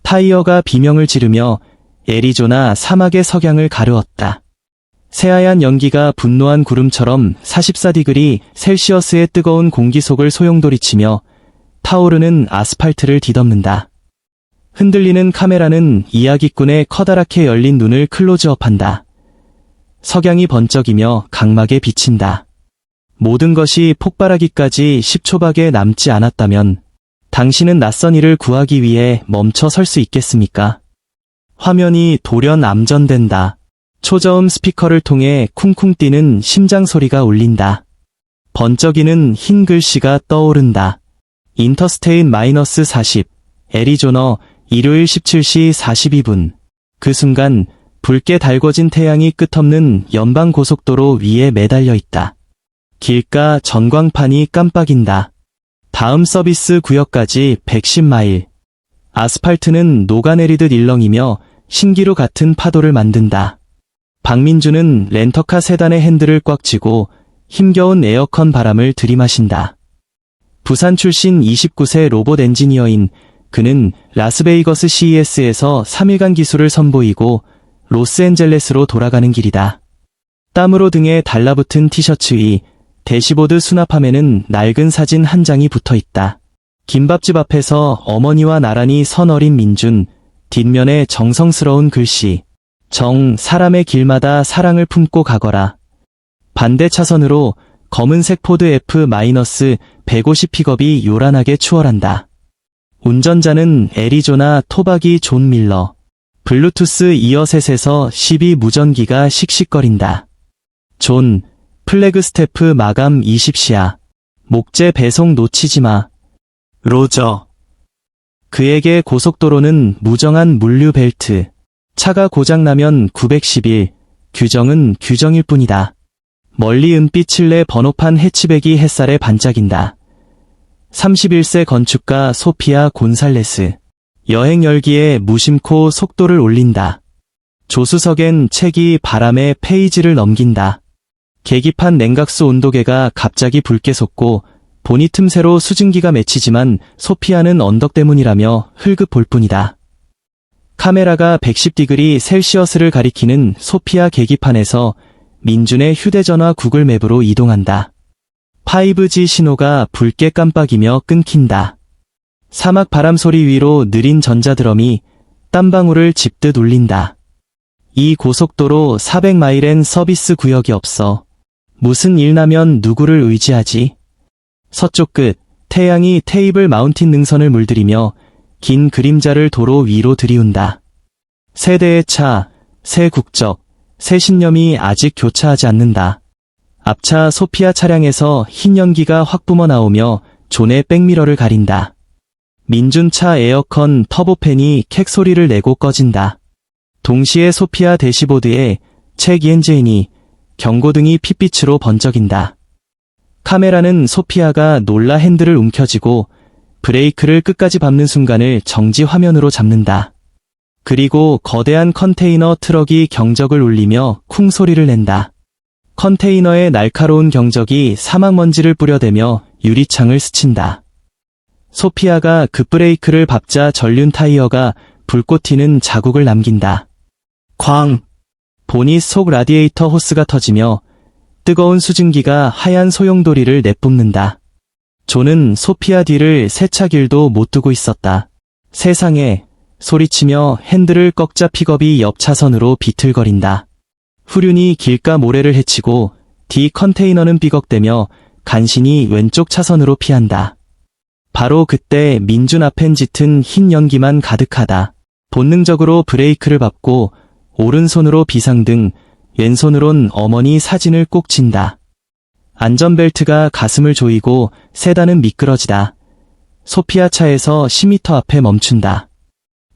타이어가 비명을 지르며 애리조나 사막의 석양을 가르었다. 새하얀 연기가 분노한 구름처럼 44디그리 셀시어스의 뜨거운 공기 속을 소용돌이치며 타오르는 아스팔트를 뒤덮는다. 흔들리는 카메라는 이야기꾼의 커다랗게 열린 눈을 클로즈업한다. 석양이 번쩍이며 각막에 비친다. 모든 것이 폭발하기까지 10초밖에 남지 않았다면 당신은 낯선 이를 구하기 위해 멈춰 설 수 있겠습니까? 화면이 돌연 암전된다. 초저음 스피커를 통해 쿵쿵 뛰는 심장 소리가 울린다. 번쩍이는 흰 글씨가 떠오른다. 인터스테인 -40, 애리조너, 일요일 17시 42분. 그 순간 붉게 달궈진 태양이 끝없는 연방고속도로 위에 매달려 있다. 길가 전광판이 깜빡인다. 다음 서비스 구역까지 110마일. 아스팔트는 녹아내리듯 일렁이며 신기루 같은 파도를 만든다. 박민주는 렌터카 세단의 핸들을 꽉 쥐고 힘겨운 에어컨 바람을 들이마신다. 부산 출신 29세 로봇 엔지니어인 그는 라스베이거스 CES에서 3일간 기술을 선보이고 로스앤젤레스로 돌아가는 길이다. 땀으로 등에 달라붙은 티셔츠 위 대시보드 수납함에는 낡은 사진 한 장이 붙어있다. 김밥집 앞에서 어머니와 나란히 선 어린 민준, 뒷면에 정성스러운 글씨. 사람의 길마다 사랑을 품고 가거라. 반대 차선으로 검은색 포드 F-150 픽업이 요란하게 추월한다. 운전자는 애리조나 토박이 존 밀러. 블루투스 이어셋에서 12 무전기가 씩씩거린다. 존, 플래그 스태프 마감 20시야. 목재 배송 놓치지마. 로저. 그에게 고속도로는 무정한 물류 벨트. 차가 고장나면 911, 규정은 규정일 뿐이다. 멀리 은빛 칠레 번호판 해치백이 햇살에 반짝인다. 31세 건축가 소피아 곤살레스. 여행 열기에 무심코 속도를 올린다. 조수석엔 책이 바람에 페이지를 넘긴다. 계기판 냉각수 온도계가 갑자기 붉게 솟고 보니 틈새로 수증기가 맺히지만 소피아는 언덕 때문이라며 흘금 볼 뿐이다. 카메라가 110디그리 셀시어스를 가리키는 소피아 계기판에서 민준의 휴대전화 구글맵으로 이동한다. 5G 신호가 붉게 깜빡이며 끊긴다. 사막 바람 소리 위로 느린 전자드럼이 땀방울을 짚듯 울린다. 이 고속도로 400마일엔 서비스 구역이 없어. 무슨 일 나면 누구를 의지하지? 서쪽 끝, 태양이 테이블 마운틴 능선을 물들이며 긴 그림자를 도로 위로 들이운다. 세 대의 차, 새 국적, 새 신념이 아직 교차하지 않는다. 앞차 소피아 차량에서 흰 연기가 확 뿜어 나오며 존의 백미러를 가린다. 민준차 에어컨 터보팬이 캑 소리를 내고 꺼진다. 동시에 소피아 대시보드에 책 엔진이 경고등이 핏빛으로 번쩍인다. 카메라는 소피아가 놀라 핸들을 움켜쥐고 브레이크를 끝까지 밟는 순간을 정지 화면으로 잡는다. 그리고 거대한 컨테이너 트럭이 경적을 울리며 쿵 소리를 낸다. 컨테이너의 날카로운 경적이 사막먼지를 뿌려대며 유리창을 스친다. 소피아가 급브레이크를 밟자 전륜 타이어가 불꽃 튀는 자국을 남긴다. 쾅! 보닛 속 라디에이터 호스가 터지며 뜨거운 수증기가 하얀 소용돌이를 내뿜는다. 존은 소피아 뒤를 세차길도 못 두고 있었다. 세상에, 소리치며 핸들을 꺾자 픽업이 옆 차선으로 비틀거린다. 후륜이 길가 모래를 헤치고 뒤 컨테이너는 삐걱대며 간신히 왼쪽 차선으로 피한다. 바로 그때 민준 앞엔 짙은 흰 연기만 가득하다. 본능적으로 브레이크를 밟고 오른손으로 비상등, 왼손으론 어머니 사진을 꼭 쥔다. 안전벨트가 가슴을 조이고 세단은 미끄러지다. 소피아 차에서 10m 앞에 멈춘다.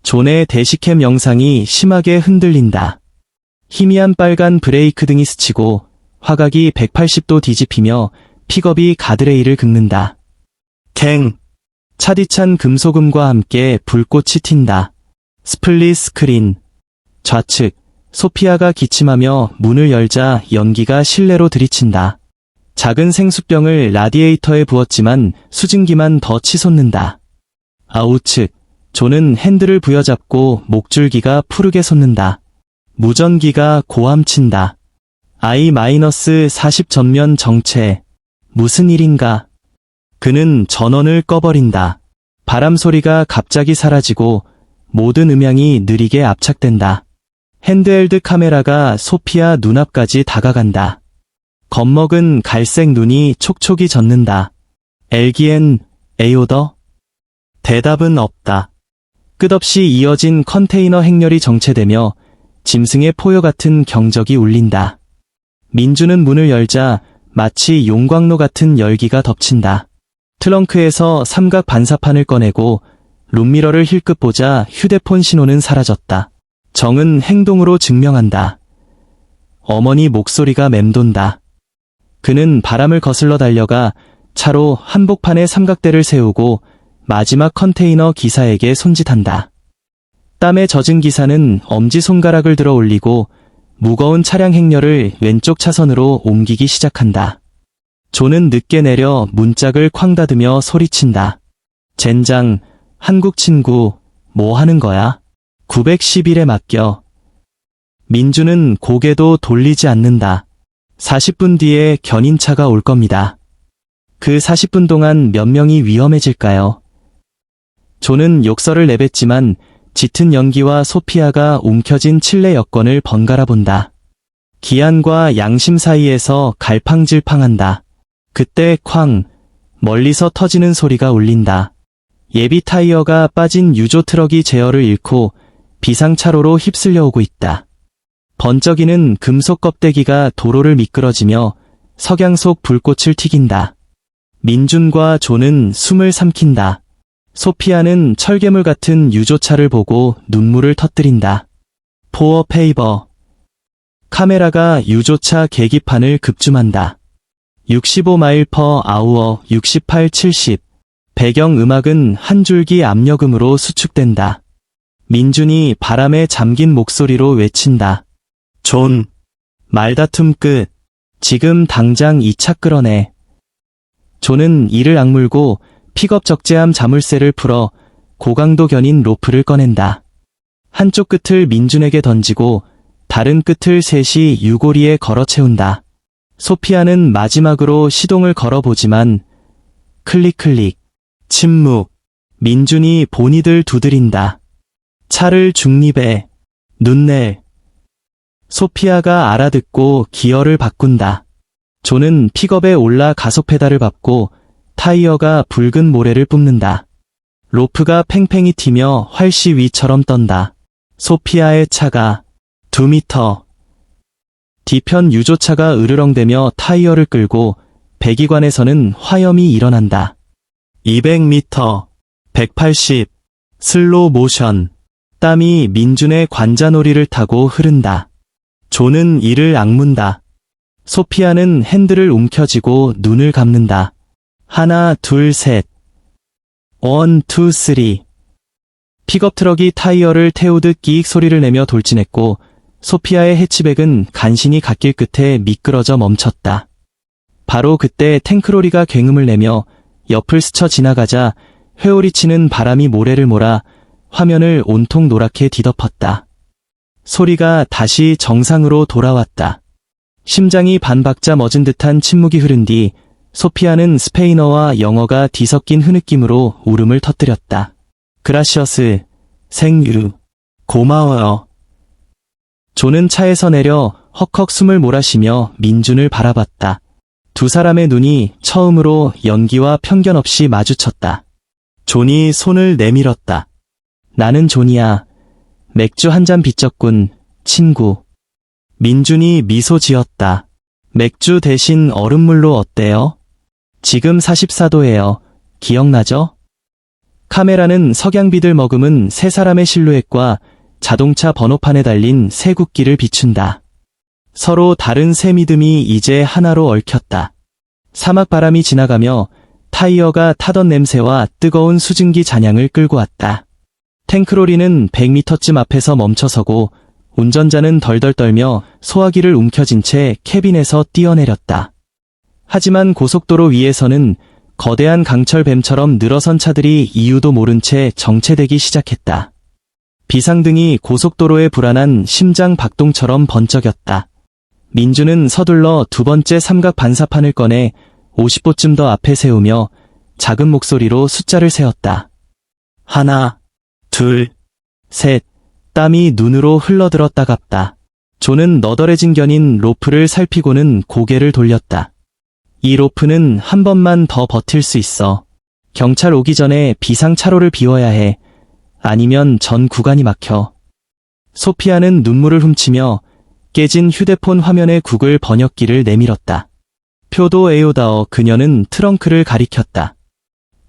존의 대시캠 영상이 심하게 흔들린다. 희미한 빨간 브레이크 등이 스치고 화각이 180도 뒤집히며 픽업이 가드레일을 긁는다. 갱! 차디찬 금소금과 함께 불꽃이 튄다. 스플릿 스크린. 좌측, 소피아가 기침하며 문을 열자 연기가 실내로 들이친다. 작은 생수병을 라디에이터에 부었지만 수증기만 더 치솟는다. 아우측, 존은 핸들을 부여잡고 목줄기가 푸르게 솟는다. 무전기가 고함친다. I-40 전면 정체. 무슨 일인가? 그는 전원을 꺼버린다. 바람 소리가 갑자기 사라지고 모든 음향이 느리게 압착된다. 핸드헬드 카메라가 소피아 눈앞까지 다가간다. 겁먹은 갈색 눈이 촉촉이 젖는다. 엘기엔, 에이오더? 대답은 없다. 끝없이 이어진 컨테이너 행렬이 정체되며 짐승의 포효 같은 경적이 울린다. 민주는 문을 열자 마치 용광로 같은 열기가 덮친다. 트렁크에서 삼각 반사판을 꺼내고 룸미러를 힐끗 보자 휴대폰 신호는 사라졌다. 정은 행동으로 증명한다. 어머니 목소리가 맴돈다. 그는 바람을 거슬러 달려가 차로 한복판에 삼각대를 세우고 마지막 컨테이너 기사에게 손짓한다. 땀에 젖은 기사는 엄지손가락을 들어 올리고 무거운 차량 행렬을 왼쪽 차선으로 옮기기 시작한다. 존은 늦게 내려 문짝을 쾅 닫으며 소리친다. 젠장, 한국 친구, 뭐 하는 거야? 911에 맡겨. 민주는 고개도 돌리지 않는다. 40분 뒤에 견인차가 올 겁니다. 그 40분 동안 몇 명이 위험해질까요? 존은 욕설을 내뱉지만 짙은 연기와 소피아가 움켜진 칠레 여권을 번갈아 본다. 기한과 양심 사이에서 갈팡질팡한다. 그때 쾅, 멀리서 터지는 소리가 울린다. 예비 타이어가 빠진 유조 트럭이 제어를 잃고 비상차로로 휩쓸려 오고 있다. 번쩍이는 금속 껍데기가 도로를 미끄러지며 석양 속 불꽃을 튀긴다. 민준과 존은 숨을 삼킨다. 소피아는 철괴물 같은 유조차를 보고 눈물을 터뜨린다. 포어 페이버. 카메라가 유조차 계기판을 급줌한다. 65마일 퍼 아우어 68, 70. 배경 음악은 한 줄기 압력음으로 수축된다. 민준이 바람에 잠긴 목소리로 외친다. 존. 말다툼 끝. 지금 당장 이 차 끌어내. 존은 이를 악물고 픽업 적재함 자물쇠를 풀어 고강도 견인 로프를 꺼낸다. 한쪽 끝을 민준에게 던지고 다른 끝을 셋이 유고리에 걸어 채운다. 소피아는 마지막으로 시동을 걸어보지만 클릭 클릭. 침묵. 민준이 본이들 두드린다. 차를 중립에. 눈낼. 소피아가 알아듣고 기어를 바꾼다. 존은 픽업에 올라 가속 페달을 밟고 타이어가 붉은 모래를 뿜는다. 로프가 팽팽히 튀며 활시 위처럼 떤다. 소피아의 차가 2미터. 뒤편 유조차가 으르렁대며 타이어를 끌고 배기관에서는 화염이 일어난다. 200미터. 180. 슬로우 모션. 땀이 민준의 관자놀이를 타고 흐른다. 존은 이를 악문다. 소피아는 핸들을 움켜쥐고 눈을 감는다. 하나, 둘, 셋. 1, 2, 3. 픽업 트럭이 타이어를 태우듯 끼익 소리를 내며 돌진했고 소피아의 해치백은 간신히 갓길 끝에 미끄러져 멈췄다. 바로 그때 탱크로리가 굉음을 내며 옆을 스쳐 지나가자 회오리치는 바람이 모래를 몰아 화면을 온통 노랗게 뒤덮었다. 소리가 다시 정상으로 돌아왔다. 심장이 반박자 멎은 듯한 침묵이 흐른 뒤 소피아는 스페인어와 영어가 뒤섞인 흐느낌으로 울음을 터뜨렸다. 그라시어스, 생유, 고마워요. 존은 차에서 내려 헉헉 숨을 몰아쉬며 민준을 바라봤다. 두 사람의 눈이 처음으로 연기와 편견 없이 마주쳤다. 존이 손을 내밀었다. 나는 존이야. 맥주 한 잔 빚졌군, 친구. 민준이 미소 지었다. 맥주 대신 얼음물로 어때요? 지금 44도예요. 기억나죠? 카메라는 석양빛을 머금은 세 사람의 실루엣과 자동차 번호판에 달린 새 국기를 비춘다. 서로 다른 새 믿음이 이제 하나로 얽혔다. 사막 바람이 지나가며 타이어가 타던 냄새와 뜨거운 수증기 잔향을 끌고 왔다. 탱크로리는 100미터쯤 앞에서 멈춰서고 운전자는 덜덜 떨며 소화기를 움켜쥔 채 캐빈에서 뛰어내렸다. 하지만 고속도로 위에서는 거대한 강철뱀처럼 늘어선 차들이 이유도 모른 채 정체되기 시작했다. 비상등이 고속도로의 불안한 심장 박동처럼 번쩍였다. 민주는 서둘러 두 번째 삼각 반사판을 꺼내 50보쯤 더 앞에 세우며 작은 목소리로 숫자를 세었다. 하나, 둘, 셋. 땀이 눈으로 흘러들어 따갑다. 존은 너덜해진 견인 로프를 살피고는 고개를 돌렸다. 이 로프는 한 번만 더 버틸 수 있어. 경찰 오기 전에 비상차로를 비워야 해. 아니면 전 구간이 막혀. 소피아는 눈물을 훔치며 깨진 휴대폰 화면에 구글 번역기를 내밀었다. 표도 에오다어. 그녀는 트렁크를 가리켰다.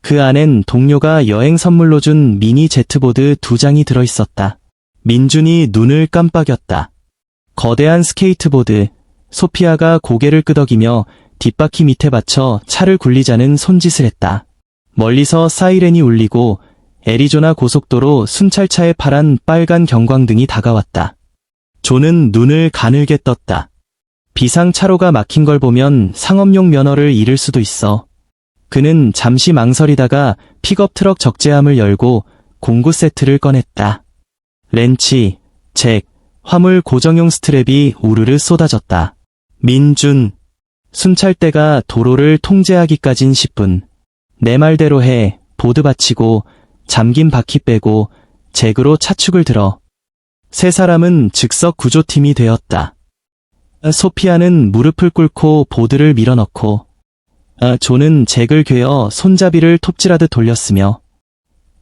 그 안엔 동료가 여행 선물로 준 미니 제트보드 2장이 들어있었다. 민준이 눈을 깜빡였다. 거대한 스케이트보드. 소피아가 고개를 끄덕이며 뒷바퀴 밑에 받쳐 차를 굴리자는 손짓을 했다. 멀리서 사이렌이 울리고 애리조나 고속도로 순찰차의 파란 빨간 경광등이 다가왔다. 존은 눈을 가늘게 떴다. 비상차로가 막힌 걸 보면 상업용 면허를 잃을 수도 있어. 그는 잠시 망설이다가 픽업 트럭 적재함을 열고 공구 세트를 꺼냈다. 렌치, 잭, 화물 고정용 스트랩이 우르르 쏟아졌다. 민준. 순찰대가 도로를 통제하기까진 10분. 내 말대로 해. 보드 받치고 잠긴 바퀴 빼고 잭으로 차축을 들어. 세 사람은 즉석 구조팀이 되었다. 소피아는 무릎을 꿇고 보드를 밀어넣고 존은 잭을 괴어 손잡이를 톱질하듯 돌렸으며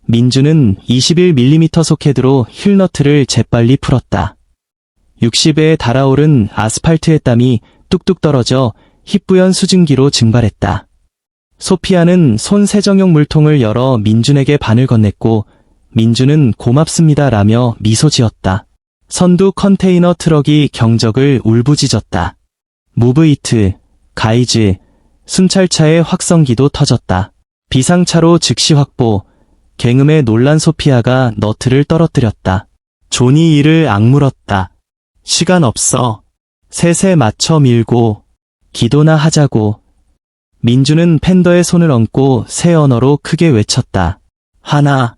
민주는 21mm 소켓으로 휠너트를 재빨리 풀었다. 60에 달아오른 아스팔트의 땀이 뚝뚝 떨어져 희뿌연 수증기로 증발했다. 소피아는 손 세정용 물통을 열어 민준에게 반을 건넸고 민준은 고맙습니다라며 미소 지었다. 선두 컨테이너 트럭이 경적을 울부짖었다. 무브이트, 가이즈, 순찰차의 확성기도 터졌다. 비상차로 즉시 확보, 갱음에 놀란 소피아가 너트를 떨어뜨렸다. 존이 이를 악물었다. 시간 없어. 셋에 맞춰 밀고 기도나 하자고. 민주는 팬더의 손을 얹고 새 언어로 크게 외쳤다. 하나,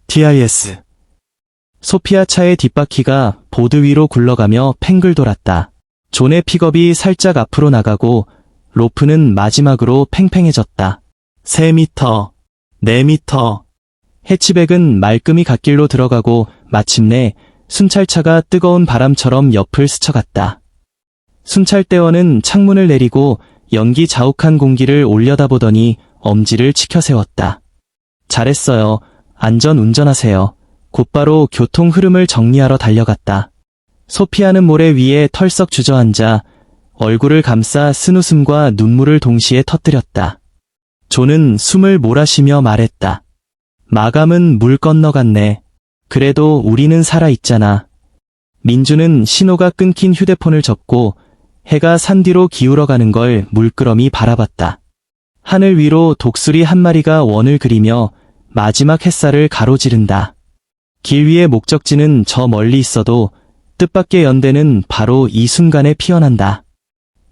TIS. 소피아 차의 뒷바퀴가 보드 위로 굴러가며 팽글 돌았다. 존의 픽업이 살짝 앞으로 나가고 로프는 마지막으로 팽팽해졌다. 3m, 4m. 해치백은 말끔히 갓길로 들어가고 마침내 순찰차가 뜨거운 바람처럼 옆을 스쳐갔다. 순찰대원은 창문을 내리고 연기 자욱한 공기를 올려다보더니 엄지를 치켜 세웠다. 잘했어요. 안전 운전하세요. 곧바로 교통 흐름을 정리하러 달려갔다. 소피아는 모래 위에 털썩 주저앉아 얼굴을 감싸 쓴웃음과 눈물을 동시에 터뜨렸다. 존은 숨을 몰아쉬며 말했다. 마감은 물 건너갔네. 그래도 우리는 살아있잖아. 민주는 신호가 끊긴 휴대폰을 접고 해가 산 뒤로 기울어가는 걸 물끄러미 바라봤다. 하늘 위로 독수리 한 마리가 원을 그리며 마지막 햇살을 가로지른다. 길 위의 목적지는 저 멀리 있어도 뜻밖의 연대는 바로 이 순간에 피어난다.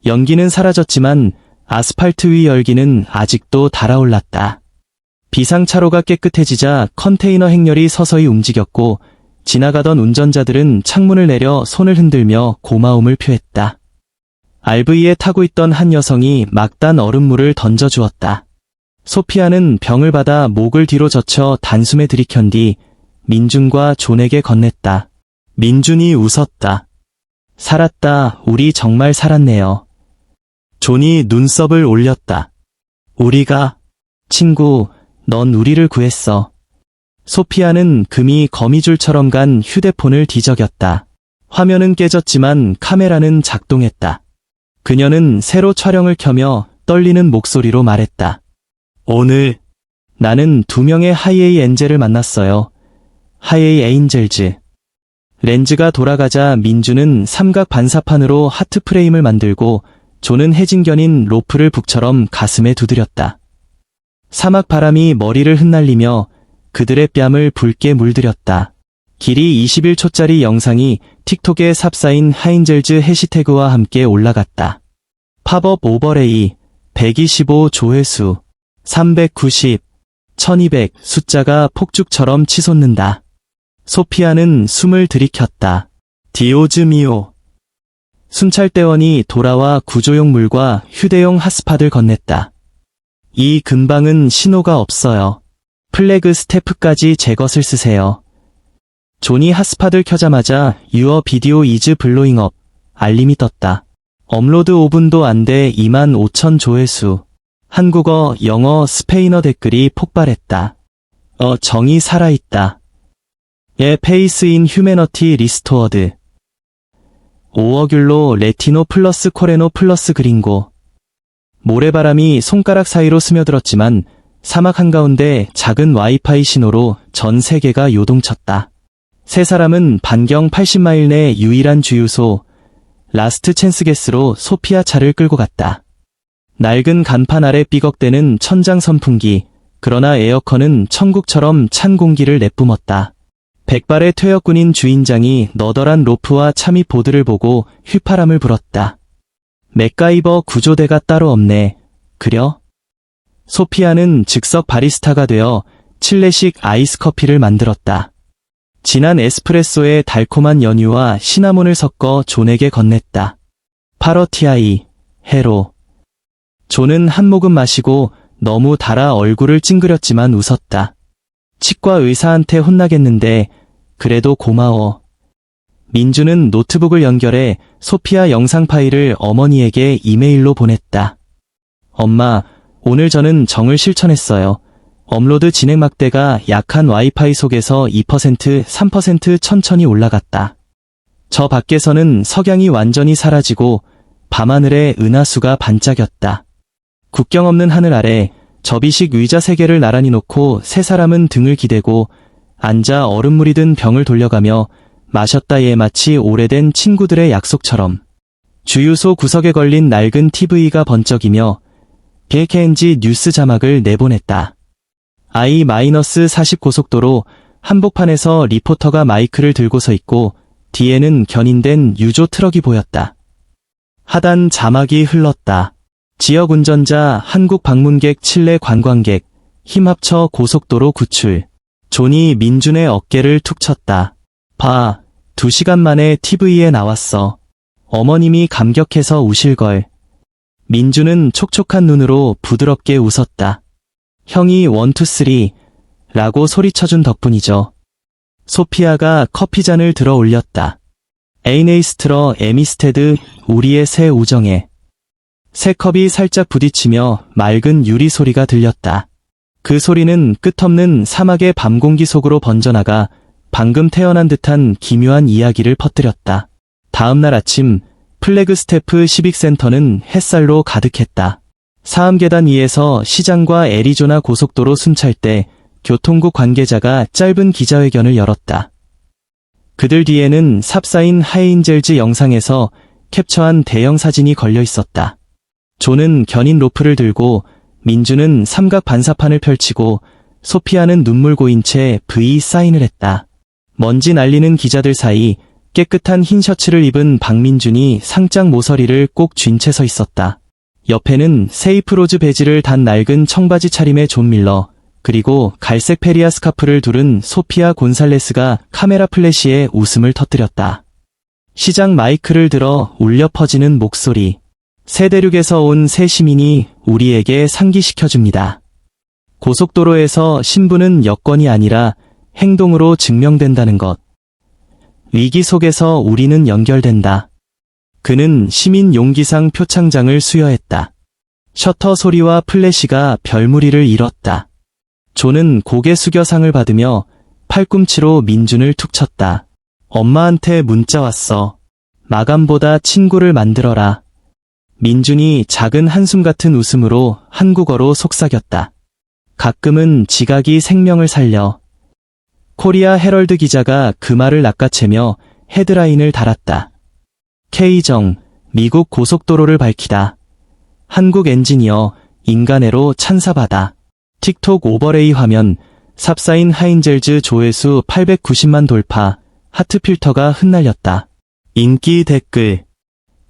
연기는 사라졌지만 아스팔트 위 열기는 아직도 달아올랐다. 비상차로가 깨끗해지자 컨테이너 행렬이 서서히 움직였고 지나가던 운전자들은 창문을 내려 손을 흔들며 고마움을 표했다. RV에 타고 있던 한 여성이 막단 얼음물을 던져주었다. 소피아는 병을 받아 목을 뒤로 젖혀 단숨에 들이켠 뒤 민준과 존에게 건넸다. 민준이 웃었다. 살았다. 우리 정말 살았네요. 존이 눈썹을 올렸다. 우리가? 친구, 넌 우리를 구했어. 소피아는 금이 거미줄처럼 간 휴대폰을 뒤적였다. 화면은 깨졌지만 카메라는 작동했다. 그녀는 새로 촬영을 켜며 떨리는 목소리로 말했다. 오늘 나는 2명의 하이에이 엔젤을 만났어요. 하이에이 에인젤즈. 렌즈가 돌아가자 민주는 삼각 반사판으로 하트 프레임을 만들고 존은 해진견인 로프를 북처럼 가슴에 두드렸다. 사막 바람이 머리를 흩날리며 그들의 뺨을 붉게 물들였다. 길이 21초짜리 영상이 틱톡에 삽사인 하인젤즈 해시태그와 함께 올라갔다. 팝업 오버레이, 125 조회수, 390, 1200 숫자가 폭죽처럼 치솟는다. 소피아는 숨을 들이켰다. 디오즈미오. 순찰대원이 돌아와 구조용 물과 휴대용 핫스팟을 건넸다. 이 근방은 신호가 없어요. 플래그 스태프까지 제 것을 쓰세요. 존이 핫스팟을 켜자마자 Your video is blowing up 알림이 떴다. 업로드 5분도 안 돼 25,000 조회수. 한국어, 영어, 스페인어 댓글이 폭발했다. 정이 살아있다. 예, 페이스 인 휴메너티 리스토어드. 오어귤로 레티노 플러스 코레노 플러스 그린고. 모래바람이 손가락 사이로 스며들었지만 사막 한가운데 작은 와이파이 신호로 전 세계가 요동쳤다. 세 사람은 반경 80마일 내 유일한 주유소 라스트 찬스 게스로 소피아 차를 끌고 갔다. 낡은 간판 아래 삐걱대는 천장 선풍기, 그러나 에어컨은 천국처럼 찬 공기를 내뿜었다. 백발의 퇴역군인 주인장이 너덜한 로프와 참이 보드를 보고 휘파람을 불었다. 맥가이버 구조대가 따로 없네. 그려? 소피아는 즉석 바리스타가 되어 칠레식 아이스 커피를 만들었다. 진한 에스프레소에 달콤한 연유와 시나몬을 섞어 존에게 건넸다. 파러티아이, 해로. 존은 한 모금 마시고 너무 달아 얼굴을 찡그렸지만 웃었다. 치과 의사한테 혼나겠는데 그래도 고마워. 민주는 노트북을 연결해 소피아 영상 파일을 어머니에게 이메일로 보냈다. 엄마, 오늘 저는 정을 실천했어요. 업로드 진행 막대가 약한 와이파이 속에서 2%, 3% 천천히 올라갔다. 저 밖에서는 석양이 완전히 사라지고 밤하늘에 은하수가 반짝였다. 국경 없는 하늘 아래 접이식 의자 3개를 나란히 놓고 세 사람은 등을 기대고 앉아 얼음물이 든 병을 돌려가며 마셨다 예 마치 오래된 친구들의 약속처럼. 주유소 구석에 걸린 낡은 TV가 번쩍이며 KKNG 뉴스 자막을 내보냈다. I-40 고속도로 한복판에서 리포터가 마이크를 들고 서 있고 뒤에는 견인된 유조 트럭이 보였다. 하단 자막이 흘렀다. 지역 운전자, 한국 방문객, 칠레 관광객, 힘합쳐 고속도로 구출. 존이 민준의 어깨를 툭 쳤다. 봐, 2시간 만에 TV에 나왔어. 어머님이 감격해서 우실걸. 민준은 촉촉한 눈으로 부드럽게 웃었다. 형이 1, 2, 3 라고 소리쳐준 덕분이죠. 소피아가 커피잔을 들어 올렸다. 에이네이스트러 에미스테드, 우리의 새 우정에. 새 컵이 살짝 부딪히며 맑은 유리 소리가 들렸다. 그 소리는 끝없는 사막의 밤 공기 속으로 번져나가 방금 태어난 듯한 기묘한 이야기를 퍼뜨렸다. 다음날 아침, 플래그 스태프 시빅센터는 햇살로 가득했다. 사암계단 위에서 시장과 애리조나 고속도로 순찰대, 교통국 관계자가 짧은 기자회견을 열었다. 그들 뒤에는 삽사인 하이인젤즈 영상에서 캡처한 대형 사진이 걸려 있었다. 존은 견인 로프를 들고 민주는 삼각 반사판을 펼치고 소피아는 눈물 고인 채 V 사인을 했다. 먼지 날리는 기자들 사이 깨끗한 흰 셔츠를 입은 박민준이 상장 모서리를 꼭 쥔 채 서 있었다. 옆에는 세이프로즈 배지를 단 낡은 청바지 차림의 존 밀러, 그리고 갈색 페리아 스카프를 두른 소피아 곤살레스가 카메라 플래시에 웃음을 터뜨렸다. 시장 마이크를 들어 울려 퍼지는 목소리. 새 대륙에서 온 새 시민이 우리에게 상기시켜줍니다. 고속도로에서 신분은 여건이 아니라 행동으로 증명된다는 것. 위기 속에서 우리는 연결된다. 그는 시민 용기상 표창장을 수여했다. 셔터 소리와 플래시가 별무리를 잃었다. 존은 고개 숙여 상을 받으며 팔꿈치로 민준을 툭 쳤다. 엄마한테 문자 왔어. 마감보다 친구를 만들어라. 민준이 작은 한숨 같은 웃음으로 한국어로 속삭였다. 가끔은 지각이 생명을 살려. 코리아 헤럴드 기자가 그 말을 낚아채며 헤드라인을 달았다. K정, 미국 고속도로를 밝히다. 한국 엔지니어, 인간애로 찬사받아. 틱톡 오버레이 화면, 삽사인 하인젤즈 조회수 890만 돌파, 하트 필터가 흩날렸다. 인기 댓글.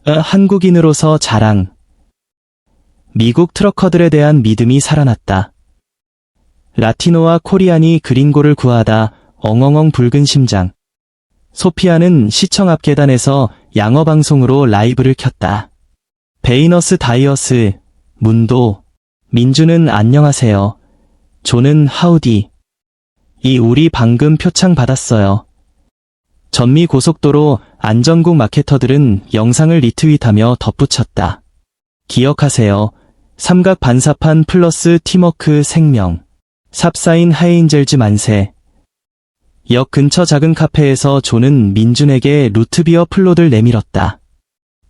한국인으로서 자랑. 미국 트러커들에 대한 믿음이 살아났다. 라티노와 코리안이 그린고를 구하다 엉엉엉 붉은 심장. 소피아는 시청 앞 계단에서 양어방송으로 라이브를 켰다. 베이너스 다이어스, 문도, 민주는 안녕하세요. 존은 하우디. 우리 방금 표창 받았어요. 전미 고속도로 안전국 마케터들은 영상을 리트윗하며 덧붙였다. 기억하세요. 삼각 반사판 플러스 팀워크 생명. 삽사인 하이인젤즈 만세. 역 근처 작은 카페에서 존은 민준에게 루트비어 플롯을 내밀었다.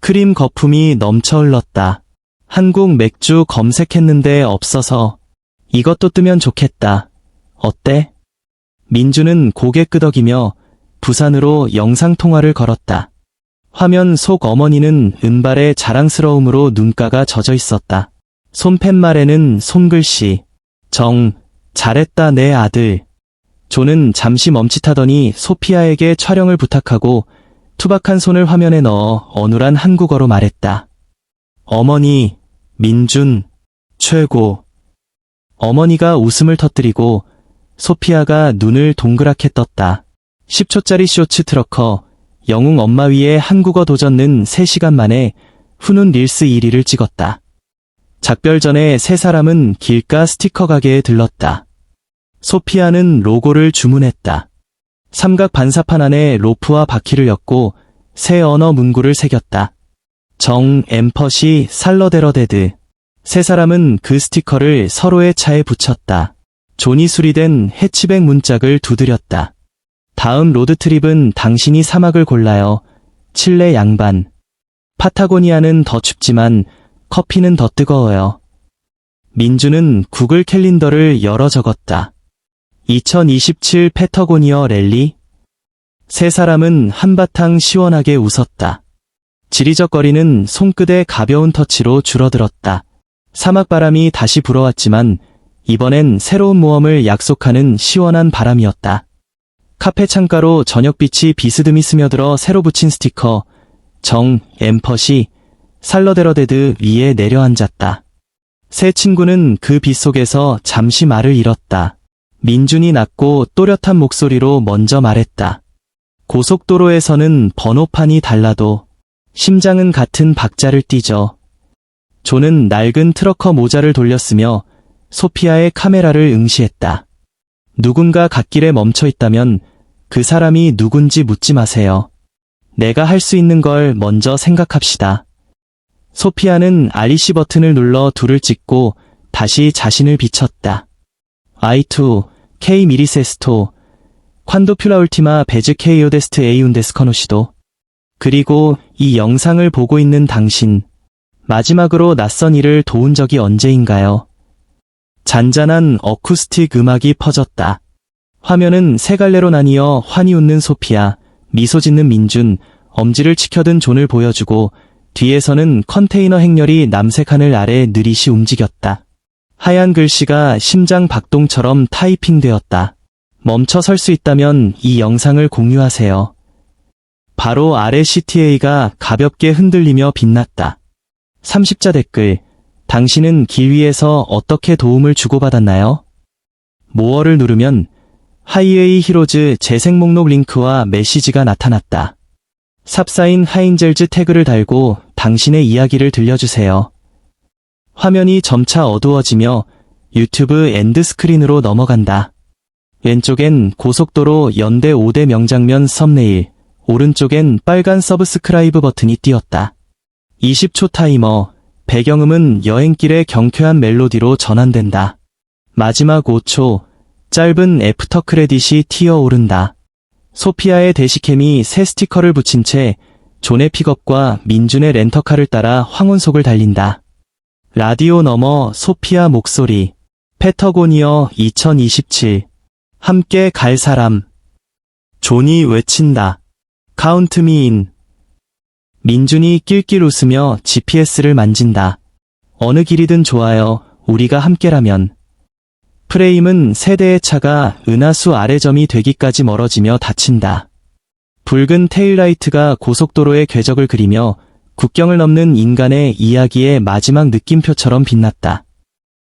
크림 거품이 넘쳐 흘렀다. 한국 맥주 검색했는데 없어서 이것도 뜨면 좋겠다. 어때? 민준은 고개 끄덕이며 부산으로 영상통화를 걸었다. 화면 속 어머니는 은발의 자랑스러움으로 눈가가 젖어 있었다. 손팻말에는 손글씨. 잘했다 내 아들. 존은 잠시 멈칫하더니 소피아에게 촬영을 부탁하고 투박한 손을 화면에 넣어 어눌한 한국어로 말했다. 어머니, 민준, 최고. 어머니가 웃음을 터뜨리고 소피아가 눈을 동그랗게 떴다. 10초짜리 쇼츠 트러커, 영웅 엄마 위에 한국어 도전은 3시간 만에 훈훈 릴스 1위를 찍었다. 작별 전에 세 사람은 길가 스티커 가게에 들렀다. 소피아는 로고를 주문했다. 삼각 반사판 안에 로프와 바퀴를 엮고 새 언어 문구를 새겼다. 엠퍼시 살러데러데드. 세 사람은 그 스티커를 서로의 차에 붙였다. 존이 수리된 해치백 문짝을 두드렸다. 다음 로드트립은 당신이 사막을 골라요. 칠레 양반. 파타고니아는 더 춥지만 커피는 더 뜨거워요. 민주는 구글 캘린더를 열어 적었다. 2027 패터고니어 랠리? 세 사람은 한바탕 시원하게 웃었다. 지리적거리는 손끝의 가벼운 터치로 줄어들었다. 사막바람이 다시 불어왔지만 이번엔 새로운 모험을 약속하는 시원한 바람이었다. 카페 창가로 저녁빛이 비스듬히 스며들어 새로 붙인 스티커 엠퍼시 살러데러데드 위에 내려앉았다. 새 친구는 그 빛 속에서 잠시 말을 잃었다. 민준이 낮고 또렷한 목소리로 먼저 말했다. 고속도로에서는 번호판이 달라도 심장은 같은 박자를 띄죠. 존은 낡은 트러커 모자를 돌렸으며 소피아의 카메라를 응시했다. 누군가 갓길에 멈춰 있다면 그 사람이 누군지 묻지 마세요. 내가 할 수 있는 걸 먼저 생각합시다. 소피아는 REC 버튼을 눌러 둘을 찍고 다시 자신을 비췄다. I2, K 미리세스토, 콴도 퓨라 울티마 베즈 K 오데스트 A 운데스 커노시도. 그리고 이 영상을 보고 있는 당신. 마지막으로 낯선 이를 도운 적이 언제인가요? 잔잔한 어쿠스틱 음악이 퍼졌다. 화면은 세 갈래로 나뉘어 환히 웃는 소피아, 미소 짓는 민준, 엄지를 치켜든 존을 보여주고 뒤에서는 컨테이너 행렬이 남색 하늘 아래 느릿이 움직였다. 하얀 글씨가 심장 박동처럼 타이핑되었다. 멈춰 설 수 있다면 이 영상을 공유하세요. 바로 아래 CTA가 가볍게 흔들리며 빛났다. 30자 댓글. 당신은 길 위에서 어떻게 도움을 주고받았나요? 모어를 누르면 하이웨이 히로즈 재생 목록 링크와 메시지가 나타났다. 삽사인 하인젤즈 태그를 달고 당신의 이야기를 들려주세요. 화면이 점차 어두워지며 유튜브 엔드스크린으로 넘어간다. 왼쪽엔 고속도로 연대 5대 명장면 썸네일, 오른쪽엔 빨간 서브스크라이브 버튼이 띄었다. 20초 타이머, 배경음은 여행길의 경쾌한 멜로디로 전환된다. 마지막 5초, 짧은 애프터 크레딧이 튀어오른다. 소피아의 대시캠이 새 스티커를 붙인 채 존의 픽업과 민준의 렌터카를 따라 황혼속을 달린다. 라디오 너머 소피아 목소리. 패터고니어 2027. 함께 갈 사람. 존이 외친다. 카운트 미 인. 민준이 낄낄 웃으며 GPS를 만진다. 어느 길이든 좋아요. 우리가 함께라면. 프레임은 세대의 차가 은하수 아래점이 되기까지 멀어지며 닫힌다. 붉은 테일라이트가 고속도로의 궤적을 그리며 국경을 넘는 인간의 이야기의 마지막 느낌표처럼 빛났다.